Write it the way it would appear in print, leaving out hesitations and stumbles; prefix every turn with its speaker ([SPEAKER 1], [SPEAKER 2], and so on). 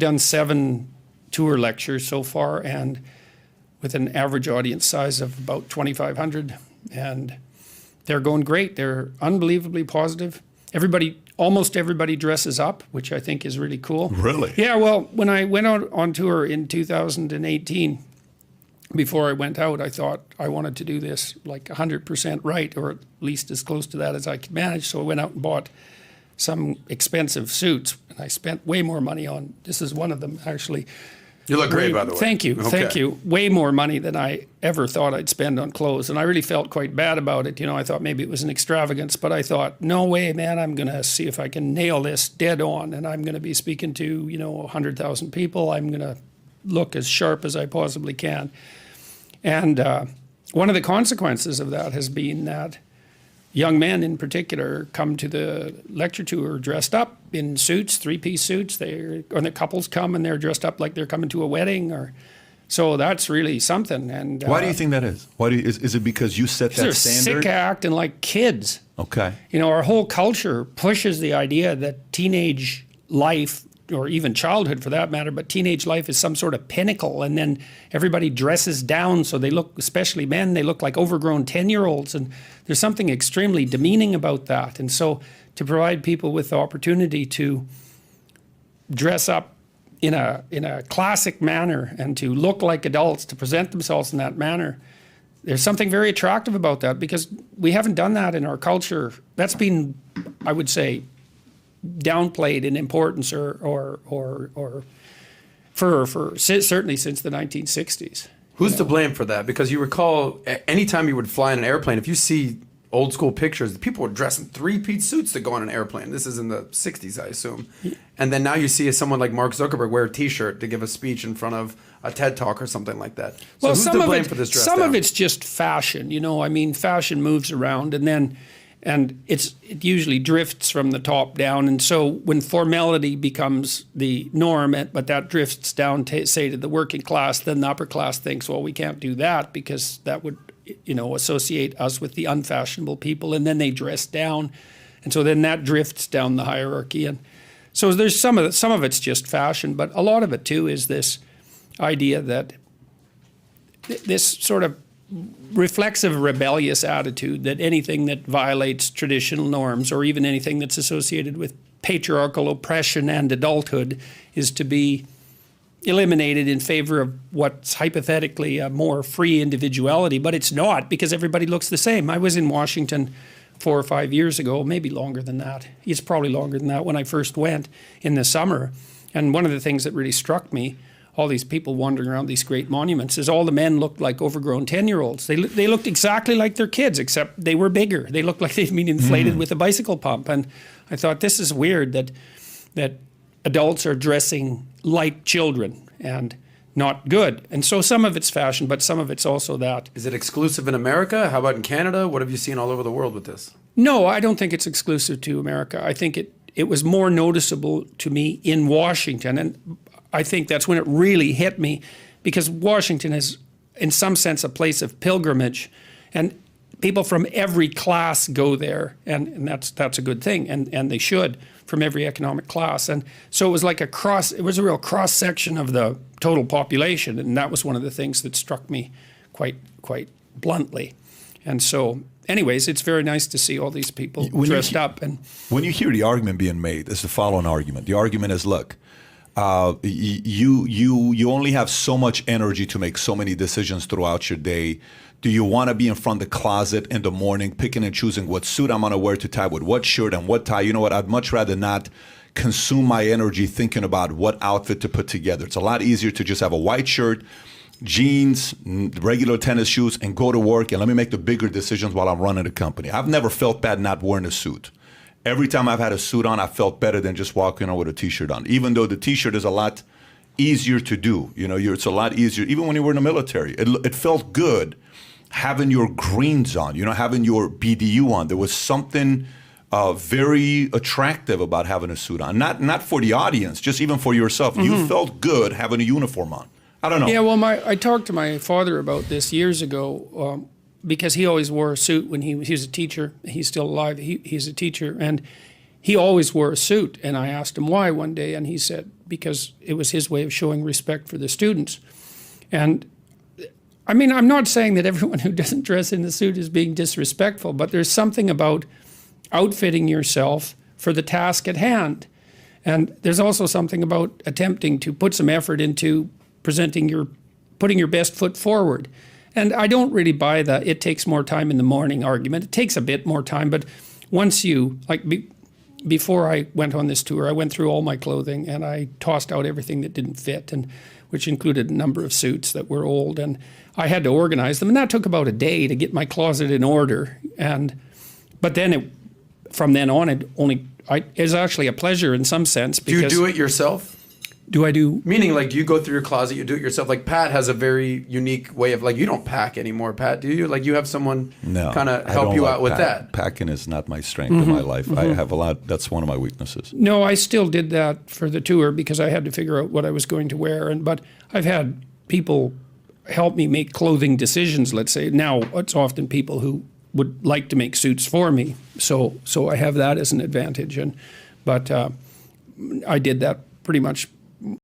[SPEAKER 1] Done 7 tour lectures so far, and with an average audience size of about 2,500, and they're going great. They're unbelievably positive. Almost everybody dresses up, which I think is really cool.
[SPEAKER 2] Really?
[SPEAKER 1] Yeah, well, when I went out on tour in 2018, before I went out, I thought I wanted to do this like 100% right, or at least as close to that as I could manage. So I went out and bought some expensive suits, and I spent way more money on, this is one of them actually.
[SPEAKER 2] You look great, by the way.
[SPEAKER 1] Thank you,
[SPEAKER 2] Okay.
[SPEAKER 1] thank you. Way more money than I ever thought I'd spend on clothes, and I really felt quite bad about it. You know, I thought maybe it was an extravagance, but I thought, no way, man, I'm gonna see if I can nail this dead on, and I'm gonna be speaking to, 100,000 people. I'm gonna look as sharp as I possibly can. And one of the consequences of that has been that young men in particular come to the lecture tour dressed up in suits, 3-piece suits. Or the couples come and they're dressed up like they're coming to a wedding, so that's really something. And
[SPEAKER 2] why do you think that is? Is it because you set that
[SPEAKER 1] they're
[SPEAKER 2] standard?
[SPEAKER 1] sick acting like kids.
[SPEAKER 2] Okay.
[SPEAKER 1] Our whole culture pushes the idea that teenage life, or even childhood for that matter, but teenage life is some sort of pinnacle, and then everybody dresses down so they look, especially men, they look like overgrown 10-year-olds, and there's something extremely demeaning about that. And so to provide people with the opportunity to dress up in a classic manner and to look like adults, to present themselves in that manner, there's something very attractive about that, because we haven't done that in our culture. That's been, I would say, downplayed in importance or for certainly since the 1960s.
[SPEAKER 3] Who's to blame for that? Because you recall, anytime you would fly in an airplane, if you see old school pictures, people were dressed in 3-piece suits to go on an airplane. This is in the 60s, I assume. And then now you see someone like Mark Zuckerberg wear a T-shirt to give a speech in front of a TED Talk or something like that. So
[SPEAKER 1] well,
[SPEAKER 3] who's to blame for this dress
[SPEAKER 1] Some
[SPEAKER 3] down?
[SPEAKER 1] of it's just fashion. Fashion moves around, and it usually drifts from the top down. And so when formality becomes the norm, but that drifts down, say, to the working class, then the upper class thinks, well, we can't do that because that would, associate us with the unfashionable people, and then they dress down. And so then that drifts down the hierarchy. And so there's some of it's just fashion, but a lot of it too is this idea that this sort of reflexive, rebellious attitude that anything that violates traditional norms, or even anything that's associated with patriarchal oppression and adulthood, is to be eliminated in favor of what's hypothetically a more free individuality. But it's not, because everybody looks the same. I was in Washington 4 or 5 years ago, maybe longer than that. It's probably longer than that, when I first went in the summer. And one of the things that really struck me, all these people wandering around these great monuments, is all the men looked like overgrown 10-year-olds. They looked exactly like their kids, except they were bigger. They looked like they'd been inflated with a bicycle pump. And I thought, this is weird that adults are dressing like children, and not good. And so some of it's fashion, but some of it's also that.
[SPEAKER 3] Is it exclusive in America? How about in Canada? What have you seen all over the world with this?
[SPEAKER 1] No, I don't think it's exclusive to America. I think it was more noticeable to me in Washington, and I think that's when it really hit me, because Washington is, in some sense, a place of pilgrimage, and people from every class go there, and that's a good thing, and they should, from every economic class. And so it was like it was a real cross section of the total population, and that was one of the things that struck me quite bluntly. And so, anyways, it's very nice to see all these people dressed up. And
[SPEAKER 2] when you hear the argument being made, it's the following argument. The argument is, look, you only have so much energy to make so many decisions throughout your day. Do you want to be in front of the closet in the morning, picking and choosing what suit I'm going to wear to tie with what shirt and what tie? You know what? I'd much rather not consume my energy thinking about what outfit to put together. It's a lot easier to just have a white shirt, jeans, regular tennis shoes, and go to work, and let me make the bigger decisions while I'm running the company. I've never felt bad not wearing a suit. Every time I've had a suit on, I felt better than just walking on with a T-shirt on, even though the T-shirt is a lot easier to do. It's a lot easier, even when you were in the military. It felt good having your greens on, having your BDU on. There was something very attractive about having a suit on. Not for the audience, just even for yourself. Mm-hmm. You felt good having a uniform on. I don't know.
[SPEAKER 1] Yeah, well, I talked to my father about this years ago, because he always wore a suit when he was a teacher. He's still alive. He's a teacher, and he always wore a suit. And I asked him why one day, and he said, because it was his way of showing respect for the students. And I mean, I'm not saying that everyone who doesn't dress in the suit is being disrespectful, but there's something about outfitting yourself for the task at hand. And there's also something about attempting to put some effort into putting your best foot forward. And I don't really buy the it takes more time in the morning argument. It takes a bit more time, but once you, before I went on this tour, I went through all my clothing and I tossed out everything that didn't fit, and which included a number of suits that were old, and I had to organize them, and that took about a day to get my closet in order. But then from then on, it was actually a pleasure in some sense.
[SPEAKER 3] Do you do it yourself?
[SPEAKER 1] Do I do?
[SPEAKER 3] Meaning, like, you go through your closet, you do it yourself. Like, Pat has a very unique way of, like, you don't pack anymore, Pat, do you? Like, you have someone kind of help you out with that.
[SPEAKER 2] Packing is not my strength in my life. I have a lot. That's one of my weaknesses.
[SPEAKER 1] No, I still did that for the tour because I had to figure out what I was going to wear. But I've had people help me make clothing decisions, let's say. Now, it's often people who would like to make suits for me. So I have that as an advantage. But I did that pretty much